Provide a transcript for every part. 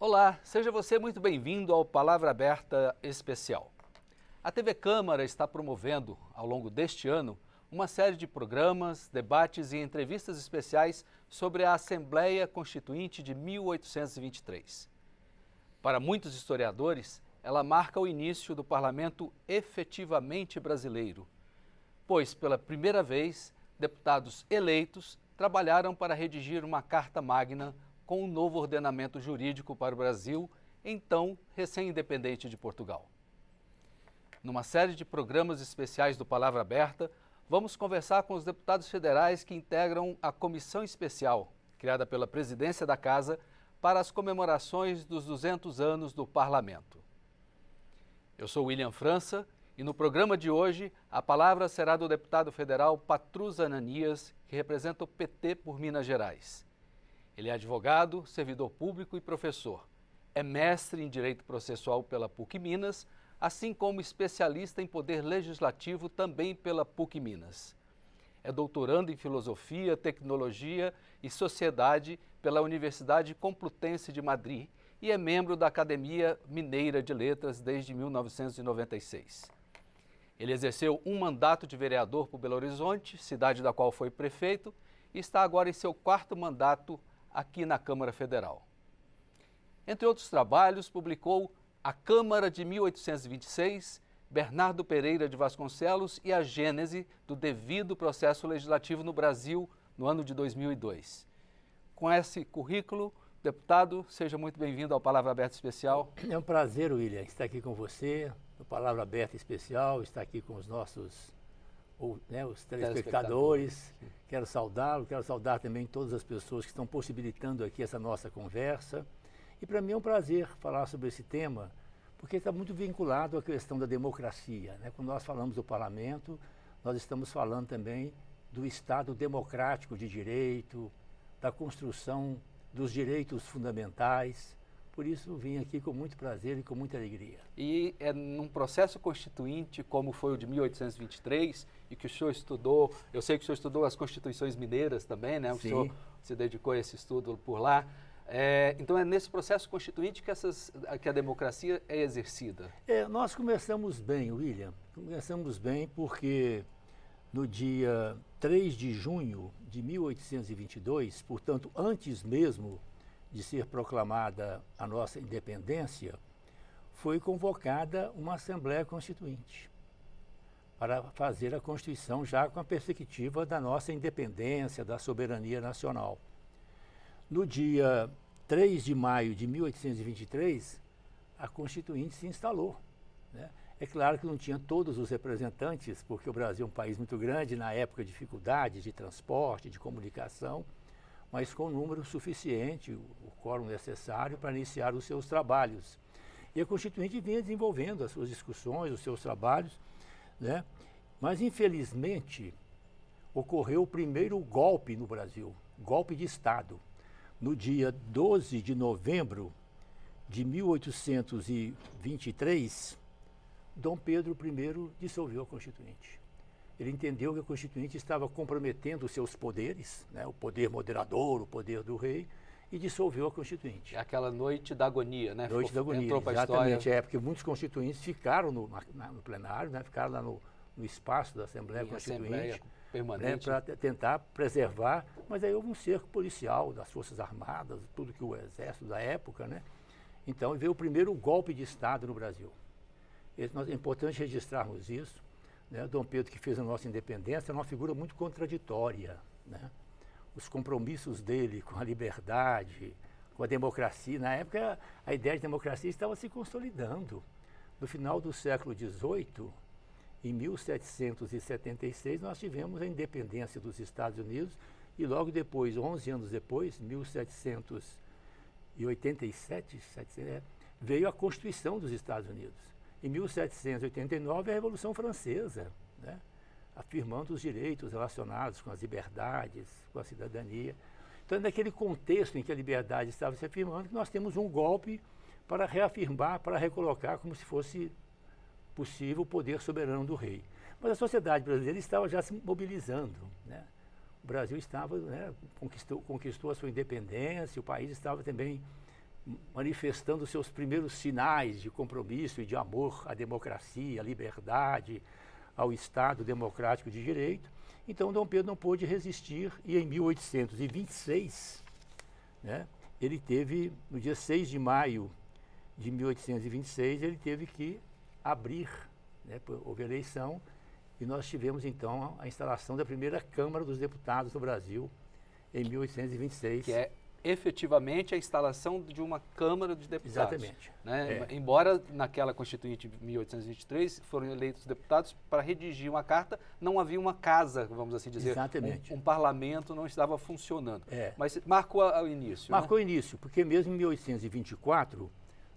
Olá, seja você muito bem-vindo ao Palavra Aberta Especial. A TV Câmara está promovendo, ao longo deste ano, uma série de programas, debates e entrevistas especiais sobre a Assembleia Constituinte de 1823. Para muitos historiadores, ela marca o início do parlamento efetivamente brasileiro, pois, pela primeira vez, deputados eleitos trabalharam para redigir uma Carta Magna com um novo ordenamento jurídico para o Brasil, então recém-independente de Portugal. Numa série de programas especiais do Palavra Aberta, vamos conversar com os deputados federais que integram a comissão especial, criada pela Presidência da Casa, para as comemorações dos 200 anos do Parlamento. Eu sou William França e no programa de hoje a palavra será do deputado federal Patrus Ananias, que representa o PT por Minas Gerais. Ele é advogado, servidor público e professor. É mestre em Direito Processual pela PUC Minas, assim como especialista em Poder Legislativo também pela PUC Minas. É doutorando em Filosofia, Tecnologia e Sociedade pela Universidade Complutense de Madrid e é membro da Academia Mineira de Letras desde 1996. Ele exerceu um mandato de vereador por Belo Horizonte, cidade da qual foi prefeito, e está agora em seu quarto mandato aqui na Câmara Federal. Entre outros trabalhos, publicou A Câmara de 1826, Bernardo Pereira de Vasconcelos e a Gênese do devido processo legislativo no Brasil no ano de 2002. Com esse currículo, deputado, seja muito bem-vindo ao Palavra Aberta Especial. É um prazer, William, estar aqui com você, no Palavra Aberta Especial, estar aqui com os nossos os telespectadores. Quero saudá-lo, quero saudar também todas as pessoas que estão possibilitando aqui essa nossa conversa. E para mim é um prazer falar sobre esse tema, porque está muito vinculado à questão da democracia. Quando nós falamos do parlamento, nós estamos falando também do Estado democrático de direito, da construção dos direitos fundamentais. Por isso vim aqui com muito prazer e com muita alegria. E é num processo constituinte, como foi o de 1823, e que o senhor estudou, eu sei que o senhor estudou as constituições mineiras também, né? O Sim. senhor se dedicou a esse estudo por lá. Então é nesse processo constituinte que a democracia é exercida. Nós começamos bem, William. Começamos bem porque no dia 3 de junho de 1822, portanto, antes mesmo de ser proclamada a nossa independência, foi convocada uma Assembleia Constituinte para fazer a Constituição já com a perspectiva da nossa independência, da soberania nacional. No dia 3 de maio de 1823, a Constituinte se instalou. É claro que não tinha todos os representantes, porque o Brasil é um país muito grande, na época dificuldades de transporte, de comunicação, mas com um número suficiente, o quórum necessário para iniciar os seus trabalhos. E a Constituinte vinha desenvolvendo as suas discussões, os seus trabalhos, Mas, infelizmente, ocorreu o primeiro golpe no Brasil, golpe de Estado. No dia 12 de novembro de 1823, Dom Pedro I dissolveu a Constituinte. Ele entendeu que a Constituinte estava comprometendo os seus poderes, o poder moderador, o poder do rei, e dissolveu a Constituinte. É aquela noite da agonia, né? Noite da agonia, entrou para a exatamente. história. Porque muitos constituintes ficaram no plenário, ficaram lá no espaço da Assembleia Constituinte, permanente, para tentar preservar, mas aí houve um cerco policial das Forças Armadas, tudo que o exército da época, Então veio o primeiro golpe de Estado no Brasil. É importante registrarmos isso. Dom Pedro, que fez a nossa independência, é uma figura muito contraditória. Os compromissos dele com a liberdade, com a democracia. Na época, a ideia de democracia estava se consolidando. No final do século XVIII, em 1776, nós tivemos a independência dos Estados Unidos e logo depois, 11 anos depois, 1787, veio a Constituição dos Estados Unidos. Em 1789, a Revolução Francesa, afirmando os direitos relacionados com as liberdades, com a cidadania. Então, é naquele contexto em que a liberdade estava se afirmando, que nós temos um golpe para reafirmar, para recolocar como se fosse possível o poder soberano do rei. Mas a sociedade brasileira estava já se mobilizando. O Brasil estava, conquistou a sua independência, o país estava também manifestando seus primeiros sinais de compromisso e de amor à democracia, à liberdade, ao Estado democrático de direito. Então, Dom Pedro não pôde resistir e em 1826, né, ele teve, no dia 6 de maio de 1826, ele teve que abrir, né, houve eleição, e nós tivemos então a instalação da primeira Câmara dos Deputados do Brasil em 1826. Que é efetivamente a instalação de uma Câmara de Deputados. Exatamente. Né? Embora naquela Constituinte de 1823 foram eleitos deputados para redigir uma carta, não havia uma casa, vamos assim dizer. Exatamente. Um parlamento não estava funcionando. É. Mas marcou o início. Marcou o né? início, porque mesmo em 1824,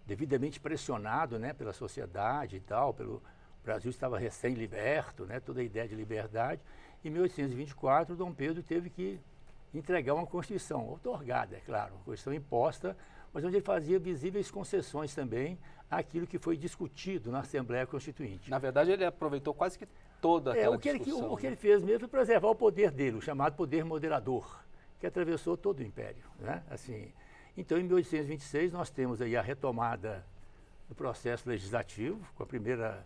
devidamente pressionado, né, pela sociedade e tal, o Brasil estava recém-liberto, né, toda a ideia de liberdade, em 1824 Dom Pedro teve que entregar uma Constituição, outorgada, é claro, uma Constituição imposta, mas onde ele fazia visíveis concessões também àquilo que foi discutido na Assembleia Constituinte. Na verdade, ele aproveitou quase que toda aquela discussão. O que ele fez mesmo foi preservar o poder dele, o chamado poder moderador, que atravessou todo o Império, né? Assim, então, em 1826, nós temos aí a retomada do processo legislativo, com a primeira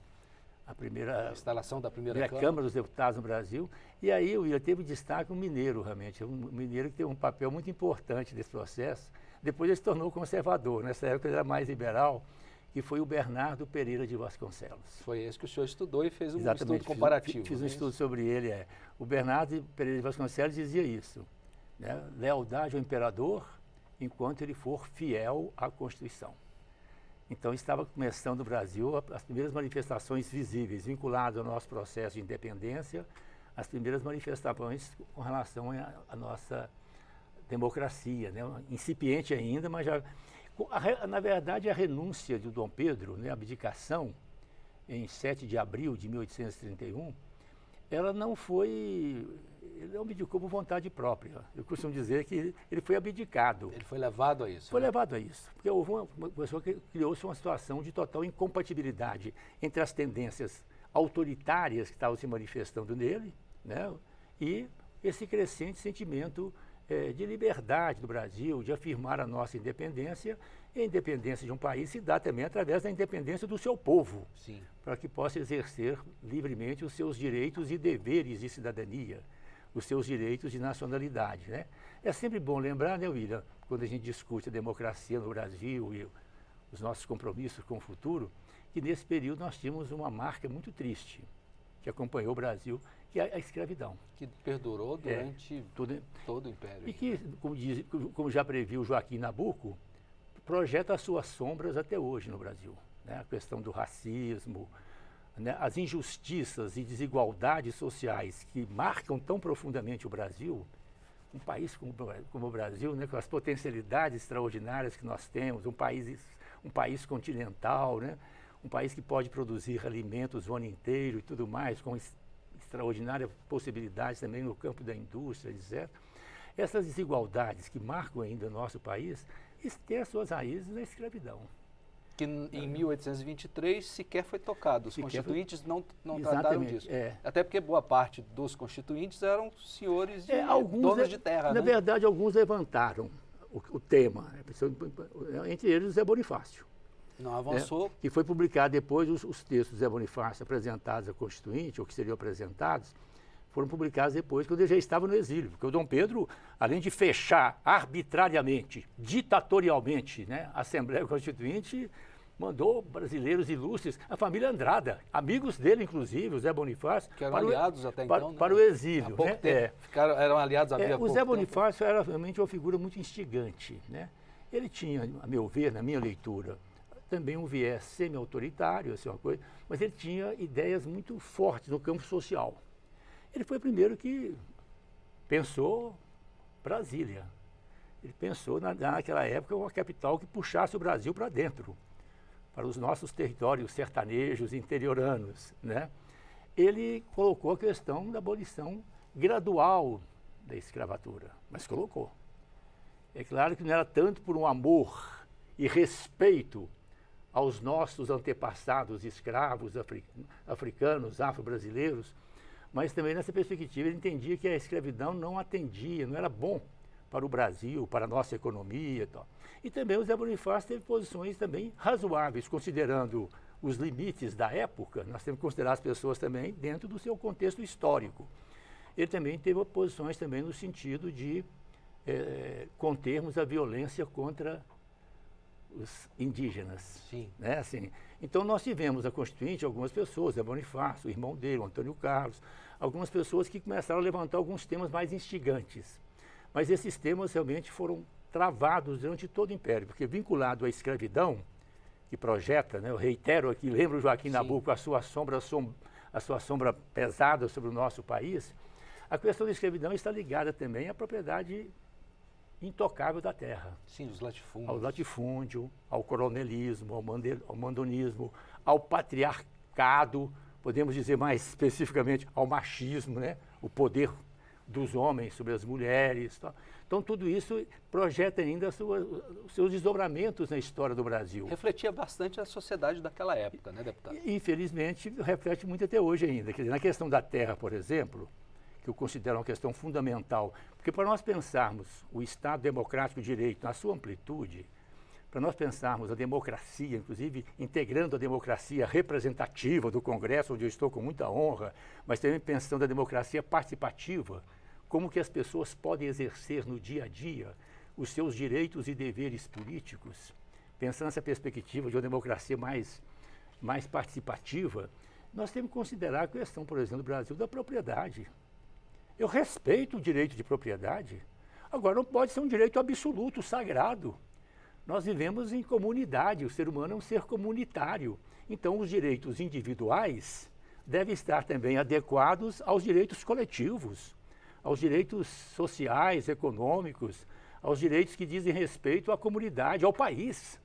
instalação da primeira Câmara dos Deputados no Brasil. E aí, teve destaque um mineiro, realmente, um mineiro que teve um papel muito importante nesse processo. Depois ele se tornou conservador, nessa época ele era mais liberal, que foi o Bernardo Pereira de Vasconcelos. Foi esse que o senhor estudou e fez um Exatamente, estudo comparativo. Fiz um estudo sobre ele. O Bernardo Pereira de Vasconcelos dizia isso, né? Lealdade ao imperador enquanto ele for fiel à Constituição. Então, estava começando no Brasil as primeiras manifestações visíveis vinculadas ao nosso processo de independência, as primeiras manifestações com relação à nossa democracia, né? Incipiente ainda, mas já... Na verdade, a renúncia de Dom Pedro, né, a abdicação, em 7 de abril de 1831, ela não foi... Ele não abdicou por vontade própria. Eu costumo dizer que ele foi abdicado. Ele foi levado a isso. Foi levado a isso. Porque houve uma pessoa que criou-se uma situação de total incompatibilidade entre as tendências autoritárias que estavam se manifestando nele, né, e esse crescente sentimento de liberdade do Brasil, de afirmar a nossa independência. E a independência de um país se dá também através da independência do seu povo, Sim. para que possa exercer livremente os seus direitos e deveres de cidadania, os seus direitos de nacionalidade, né? É sempre bom lembrar, né, William, quando a gente discute a democracia no Brasil e os nossos compromissos com o futuro, que nesse período nós tínhamos uma marca muito triste que acompanhou o Brasil, que é a escravidão. Que perdurou durante todo o Império. E que, como já previu Joaquim Nabuco, projeta as suas sombras até hoje no Brasil, né? A questão do racismo, né? As injustiças e desigualdades sociais que marcam tão profundamente o Brasil, um país como o Brasil, né? Com as potencialidades extraordinárias que nós temos, um país continental, né? Um país que pode produzir alimentos o ano inteiro e tudo mais, com extraordinárias possibilidades também no campo da indústria, etc. Essas desigualdades que marcam ainda o nosso país têm as suas raízes na escravidão. Que em 1823 sequer foi tocado. Os constituintes não trataram disso. Até porque boa parte dos constituintes eram senhores de donos de terra. Na verdade, alguns levantaram o tema, né? Entre eles o Zé Bonifácio. Não avançou. Que foi publicado depois, os textos do Zé Bonifácio apresentados à Constituinte, ou que seriam apresentados, foram publicados depois, quando ele já estava no exílio. Porque o Dom Pedro, além de fechar arbitrariamente, ditatorialmente, né, a Assembleia Constituinte, mandou brasileiros ilustres, a família Andrada, amigos dele, inclusive, o Zé Bonifácio, que eram aliados até então, para o exílio. Há pouco tempo. Eram aliados havia pouco tempo. O Zé Bonifácio era realmente uma figura muito instigante, né? Ele tinha, a meu ver, na minha leitura, também um viés semi-autoritário, assim, uma coisa, mas ele tinha ideias muito fortes no campo social. Ele foi o primeiro que pensou Brasília. Ele pensou, naquela época, uma capital que puxasse o Brasil para dentro, para os nossos territórios sertanejos, interioranos, né? Ele colocou a questão da abolição gradual da escravatura, mas colocou. É claro que não era tanto por um amor e respeito aos nossos antepassados escravos africanos, afro-brasileiros, mas também nessa perspectiva ele entendia que a escravidão não atendia, não era bom para o Brasil, para a nossa economia e tal. E também o Zé Bonifácio teve posições também razoáveis, considerando os limites da época. Nós temos que considerar as pessoas também dentro do seu contexto histórico. Ele também teve posições também no sentido de contermos a violência contra os indígenas. Sim. Né? Assim, então nós tivemos a Constituinte, algumas pessoas, Zé Bonifácio, o irmão dele, o Antônio Carlos, algumas pessoas que começaram a levantar alguns temas mais instigantes. Mas esses temas realmente foram travados durante todo o Império, porque vinculado à escravidão, que projeta, né, eu reitero aqui, lembro o Joaquim Nabuco, a sua sombra pesada sobre o nosso país, a questão da escravidão está ligada também à propriedade intocável da terra. Sim, os latifúndios. Ao latifúndio, ao coronelismo, ao mandonismo, ao patriarcado, podemos dizer mais especificamente ao machismo, né? O poder dos homens sobre as mulheres. Tá? Então, tudo isso projeta ainda os seus desdobramentos na história do Brasil. Refletia bastante a sociedade daquela época, né, deputado? E, infelizmente, reflete muito até hoje ainda. Quer dizer, na questão da terra, por exemplo, que eu considero uma questão fundamental, porque para nós pensarmos o Estado Democrático de Direito na sua amplitude, para nós pensarmos a democracia, inclusive integrando a democracia representativa do Congresso, onde eu estou com muita honra, mas também pensando a democracia participativa, como que as pessoas podem exercer no dia a dia os seus direitos e deveres políticos, pensando nessa perspectiva de uma democracia mais participativa, nós temos que considerar a questão, por exemplo, do Brasil, da propriedade. Eu respeito o direito de propriedade, agora não pode ser um direito absoluto, sagrado. Nós vivemos em comunidade, o ser humano é um ser comunitário. Então, os direitos individuais devem estar também adequados aos direitos coletivos, aos direitos sociais, econômicos, aos direitos que dizem respeito à comunidade, ao país,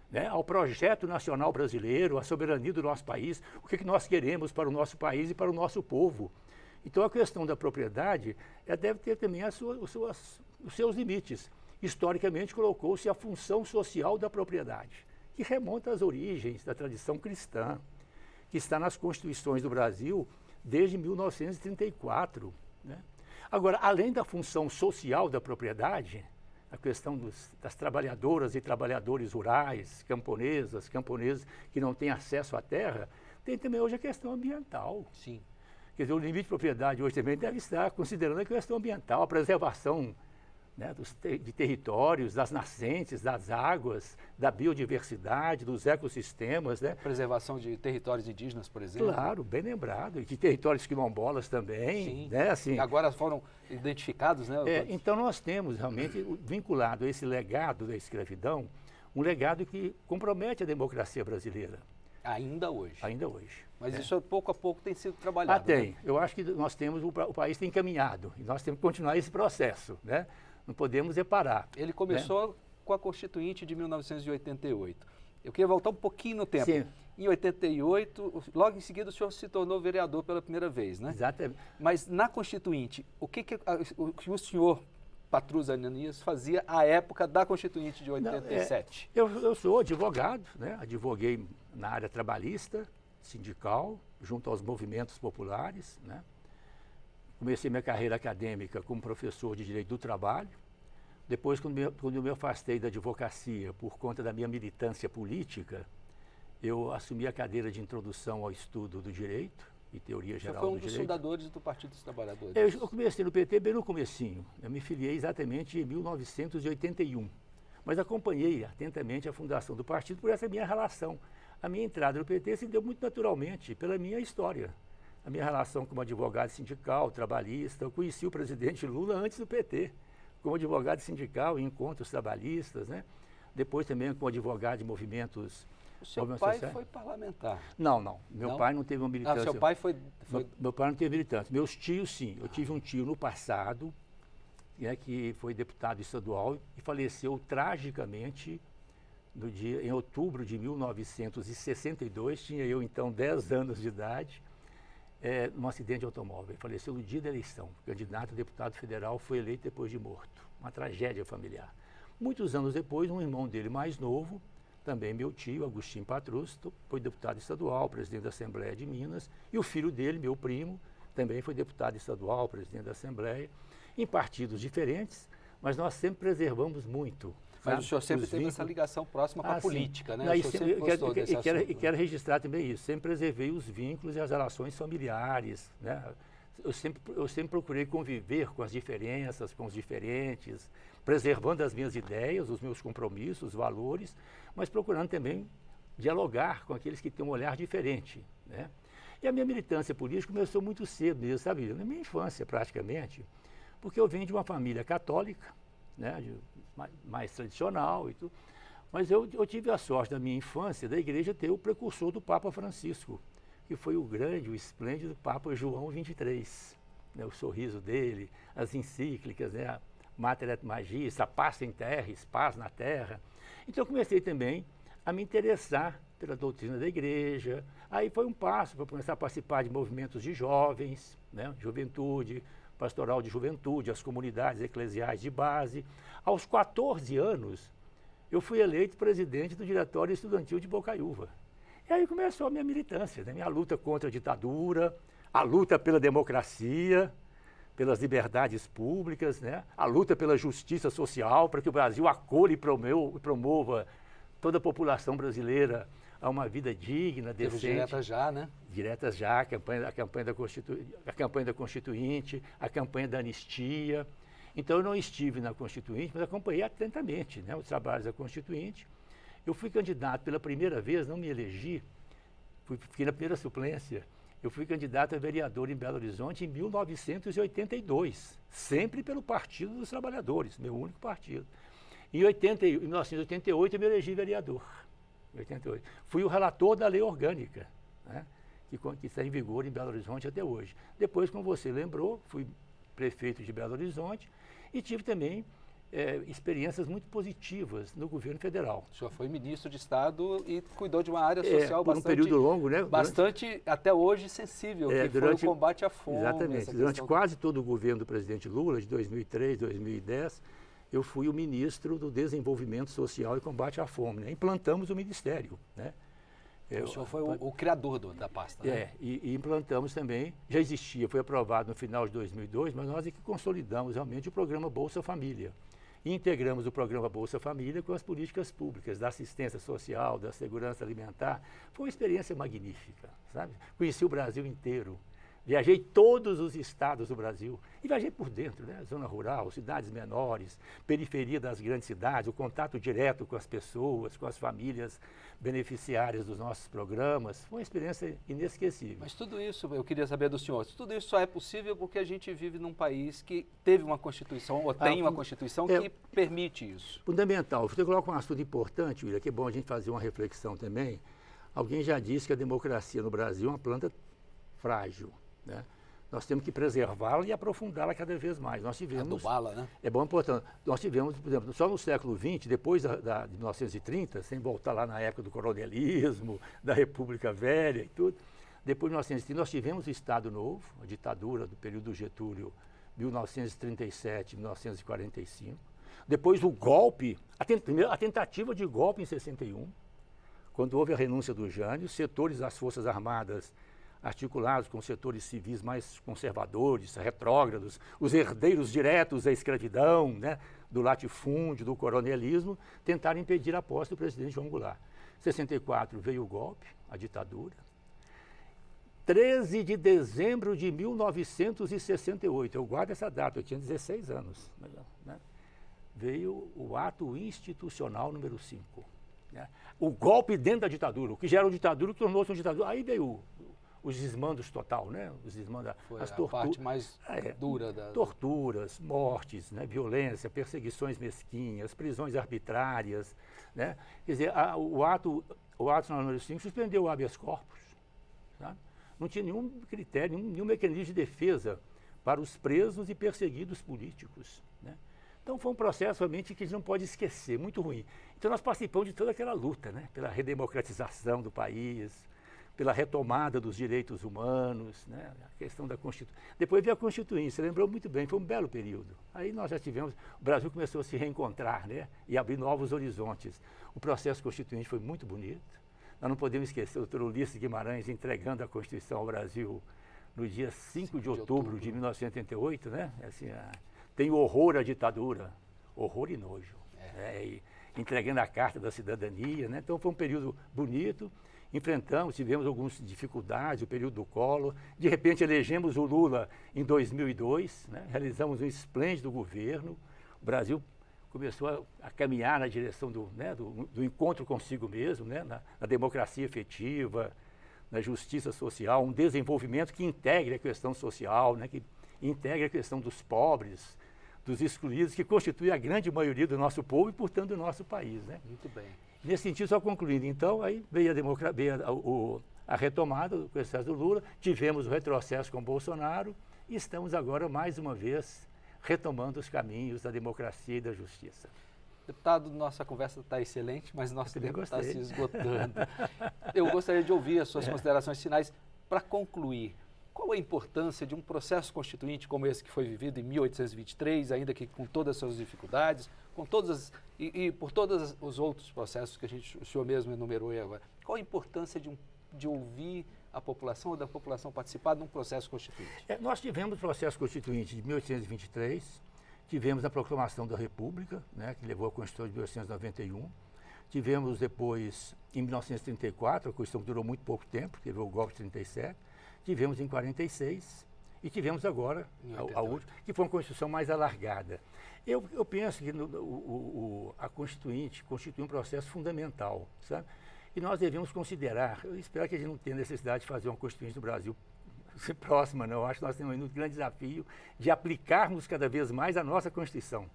né? Ao projeto nacional brasileiro, à soberania do nosso país, o que nós queremos para o nosso país e para o nosso povo. Então, a questão da propriedade deve ter também os seus limites. Historicamente, colocou-se a função social da propriedade, que remonta às origens da tradição cristã, que está nas constituições do Brasil desde 1934. Né? Agora, além da função social da propriedade, a questão das trabalhadoras e trabalhadores rurais, camponeses que não têm acesso à terra, tem também hoje a questão ambiental. Sim. Quer dizer, o limite de propriedade hoje também deve estar considerando a questão ambiental, a preservação, né, de territórios, das nascentes, das águas, da biodiversidade, dos ecossistemas. Né? Preservação de territórios indígenas, por exemplo. Claro, bem lembrado, e de territórios quilombolas também. Sim. Né? Assim, agora foram identificados, né? Então nós temos realmente vinculado a esse legado da escravidão, um legado que compromete a democracia brasileira. Ainda hoje. Ainda hoje. Mas isso pouco a pouco tem sido trabalhado. Tem. Né? Eu acho que nós temos, o país tem encaminhado, e nós temos que continuar esse processo, né? Não podemos parar. Ele começou com a Constituinte de 1988. Eu queria voltar um pouquinho no tempo. Sim. Em 88, logo em seguida o senhor se tornou vereador pela primeira vez, né? Exatamente. Mas na Constituinte, o que o senhor, Patrus Ananias, fazia à época da Constituinte de 87? Eu sou advogado, né? Advoguei na área trabalhista, sindical, junto aos movimentos populares, né? Comecei minha carreira acadêmica como professor de Direito do Trabalho. Depois, quando eu me afastei da advocacia por conta da minha militância política, eu assumi a cadeira de Introdução ao Estudo do Direito e Teoria Geral do Direito. Você foi um dos fundadores do Partido dos Trabalhadores. Eu comecei no PT bem no comecinho. Eu me filiei exatamente em 1981. Mas acompanhei atentamente a fundação do partido por essa minha relação. A minha entrada no PT se deu muito naturalmente pela minha história. A minha relação como advogado sindical, trabalhista. Eu conheci o presidente Lula antes do PT, como advogado sindical em encontros trabalhistas, né? Depois também como advogado de movimentos. O seu pai foi parlamentar? Não. Meu pai não teve uma militância. Seu pai foi... Meu pai não teve militância. Meus tios, sim. Eu tive um tio no passado, que foi deputado estadual e faleceu tragicamente em outubro de 1962. Tinha eu, então, 10 anos de idade. Num acidente de automóvel. Ele faleceu no dia da eleição. O candidato a deputado federal foi eleito depois de morto. Uma tragédia familiar. Muitos anos depois, um irmão dele mais novo, também meu tio, Agostinho Patrus, foi deputado estadual, presidente da Assembleia de Minas, e o filho dele, meu primo, também foi deputado estadual, presidente da Assembleia, em partidos diferentes, mas nós sempre preservamos muito. Mas o senhor sempre teve essa ligação próxima com a política, né? Não, o senhor sempre gostou desse assunto. E quero registrar também isso, sempre preservei os vínculos e as relações familiares, né? Eu sempre procurei conviver com as diferenças, com os diferentes, preservando as minhas ideias, os meus compromissos, os valores, mas procurando também dialogar com aqueles que têm um olhar diferente, né? E a minha militância política começou muito cedo mesmo, sabe? Na minha infância, praticamente, porque eu venho de uma família católica, né? Mais tradicional e tudo, mas eu tive a sorte na minha infância da igreja ter o precursor do Papa Francisco, que foi o grande, o esplêndido Papa João XXIII, né? O sorriso dele, as encíclicas, né? A Mater et Magis, a paz em terra, paz na terra. Então eu comecei também a me interessar pela doutrina da igreja. Aí foi um passo para começar a participar de movimentos de jovens, né? Juventude, pastoral de juventude, as comunidades eclesiais de base. Aos 14 anos, eu fui eleito presidente do Diretório Estudantil de Bocaiúva. E aí começou a minha militância, né? Minha luta contra a ditadura, a luta pela democracia, pelas liberdades públicas, né? A luta pela justiça social, para que o Brasil acolha e promova toda a população brasileira a uma vida digna, decente. Diretas já, né? Diretas já, a campanha da Constituinte, a campanha da anistia. Então eu não estive na Constituinte, mas acompanhei atentamente, né, os trabalhos da Constituinte. Eu fui candidato pela primeira vez, não me elegi, fiquei na primeira suplência. Eu fui candidato a vereador em Belo Horizonte em 1982, sempre pelo Partido dos Trabalhadores, meu único partido. Em 1988 eu me elegi vereador. 88. Fui o relator da lei orgânica, né, que está em vigor em Belo Horizonte até hoje. Depois, como você lembrou, fui prefeito de Belo Horizonte e tive também experiências muito positivas no governo federal. O senhor foi ministro de Estado e cuidou de uma área social por bastante, um período longo, né? Bastante, até hoje, sensível, que foi o combate à fome. Exatamente. Durante quase todo o governo do presidente Lula, de 2003, 2010, eu fui o ministro do Desenvolvimento Social e Combate à Fome, né? Implantamos o ministério, né? O senhor foi o criador da pasta, né? E implantamos também, já existia, foi aprovado no final de 2002, mas nós é que consolidamos realmente o programa Bolsa Família. E integramos o programa Bolsa Família com as políticas públicas, da assistência social, da segurança alimentar. Foi uma experiência magnífica, sabe? Conheci o Brasil inteiro. Viajei todos os estados do Brasil e viajei por dentro, né? Zona rural, cidades menores, periferia das grandes cidades, o contato direto com as pessoas, com as famílias beneficiárias dos nossos programas. Foi uma experiência inesquecível. Mas tudo isso, eu queria saber do senhor, tudo isso só é possível porque a gente vive num país que teve uma Constituição, ou tem uma Constituição que permite isso. Fundamental. Você coloca um assunto importante, William, que é bom a gente fazer uma reflexão também. Alguém já disse que a democracia no Brasil é uma planta frágil, né? Nós temos que preservá-la e aprofundá-la cada vez mais. Nós tivemos... Adubá-la, né? É bom, importante. Nós tivemos, por exemplo, só no século XX, depois de 1930, sem voltar lá na época do coronelismo, da República Velha e tudo, depois de 1930 nós tivemos o Estado Novo, a ditadura do período do Getúlio, 1937, 1945. Depois o golpe, a tentativa de golpe em 61, quando houve a renúncia do Jânio, setores das Forças Armadas articulados com setores civis mais conservadores, retrógrados, os herdeiros diretos da escravidão, né, do latifúndio, do coronelismo, tentaram impedir a posse do presidente João Goulart. Em 64 veio o golpe, a ditadura. 13 de dezembro de 1968, eu guardo essa data, eu tinha 16 anos, né, veio o ato institucional número 5. Né, o golpe dentro da ditadura, o que já era uma ditadura, tornou-se uma ditadura. Aí veio os desmandos total, né? Os desmandos, foi a parte mais dura da... Torturas, mortes, né? Violência, perseguições mesquinhas, prisões arbitrárias, né? Quer dizer, o ato número 5 suspendeu o habeas corpus, sabe? Não tinha nenhum critério, nenhum mecanismo de defesa para os presos e perseguidos políticos, né? Então foi um processo realmente que a gente não pode esquecer, muito ruim. Então nós participamos de toda aquela luta, né? Pela redemocratização do país, pela retomada dos direitos humanos, né? A questão da Constituição. Depois veio a Constituinte, você lembrou muito bem, foi um belo período. Aí nós já tivemos, o Brasil começou a se reencontrar, né? E abrir novos horizontes. O processo constituinte foi muito bonito. Nós não podemos esquecer o Dr. Ulisses Guimarães entregando a Constituição ao Brasil no dia 5 de outubro de 1988, né? Assim, tem horror à ditadura, horror e nojo. E entregando a carta da cidadania, né? Então foi um período bonito, enfrentamos, tivemos algumas dificuldades, o período do Collor, de repente elegemos o Lula em 2002, né? Realizamos um esplêndido governo, o Brasil começou a caminhar na direção do encontro consigo mesmo, né? Na democracia efetiva, na justiça social, um desenvolvimento que integre a questão social, né? Que integre a questão dos pobres, dos excluídos, que constitui a grande maioria do nosso povo e, portanto, do nosso país, né? Muito bem. Nesse sentido, só concluindo, então, aí veio a retomada do processo do Lula, tivemos o retrocesso com o Bolsonaro e estamos agora, mais uma vez, retomando os caminhos da democracia e da justiça. Deputado, nossa conversa está excelente, mas nosso tempo está gostei. se esgotando. Eu gostaria de ouvir as suas considerações finais. Para concluir, qual a importância de um processo constituinte como esse que foi vivido em 1823, ainda que com todas as suas dificuldades, com todas e por todos os outros processos que o senhor mesmo enumerou aí agora? Qual a importância de ouvir a população ou da população participar de um processo constituinte? Nós tivemos o processo constituinte de 1823, tivemos a proclamação da República, né, que levou à Constituição de 1891, tivemos depois, em 1934, a Constituição que durou muito pouco tempo, teve o golpe de 37, tivemos em 46 e tivemos agora a última, que foi uma Constituição mais alargada. Eu penso que a Constituinte constitui um processo fundamental, sabe? E nós devemos considerar, eu espero que a gente não tenha necessidade de fazer uma Constituinte do Brasil próxima, não. Eu acho que nós temos um grande desafio de aplicarmos cada vez mais a nossa Constituição,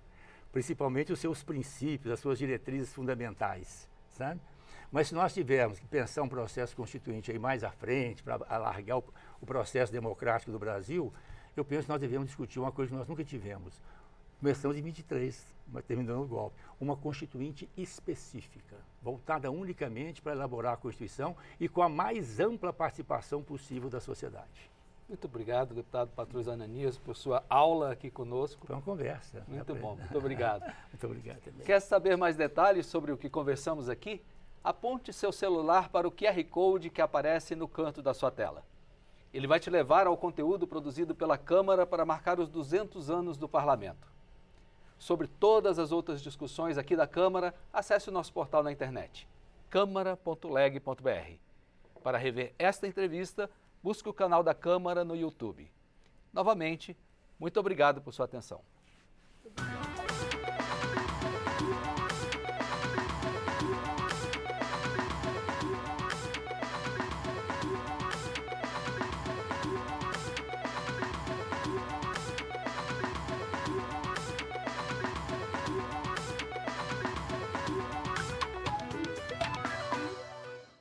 principalmente os seus princípios, as suas diretrizes fundamentais, sabe? Mas se nós tivermos que pensar um processo constituinte aí mais à frente, para alargar o processo democrático do Brasil, eu penso que nós devemos discutir uma coisa que nós nunca tivemos. Começamos em 23, mas terminando o golpe. Uma constituinte específica, voltada unicamente para elaborar a Constituição e com a mais ampla participação possível da sociedade. Muito obrigado, deputado Patrus Ananias, por sua aula aqui conosco. Foi uma conversa. Muito bom, muito obrigado. Muito obrigado também. Quer saber mais detalhes sobre o que conversamos aqui? Aponte seu celular para o QR Code que aparece no canto da sua tela. Ele vai te levar ao conteúdo produzido pela Câmara para marcar os 200 anos do Parlamento. Sobre todas as outras discussões aqui da Câmara, acesse o nosso portal na internet, câmara.leg.br. Para rever esta entrevista, busque o canal da Câmara no YouTube. Novamente, muito obrigado por sua atenção.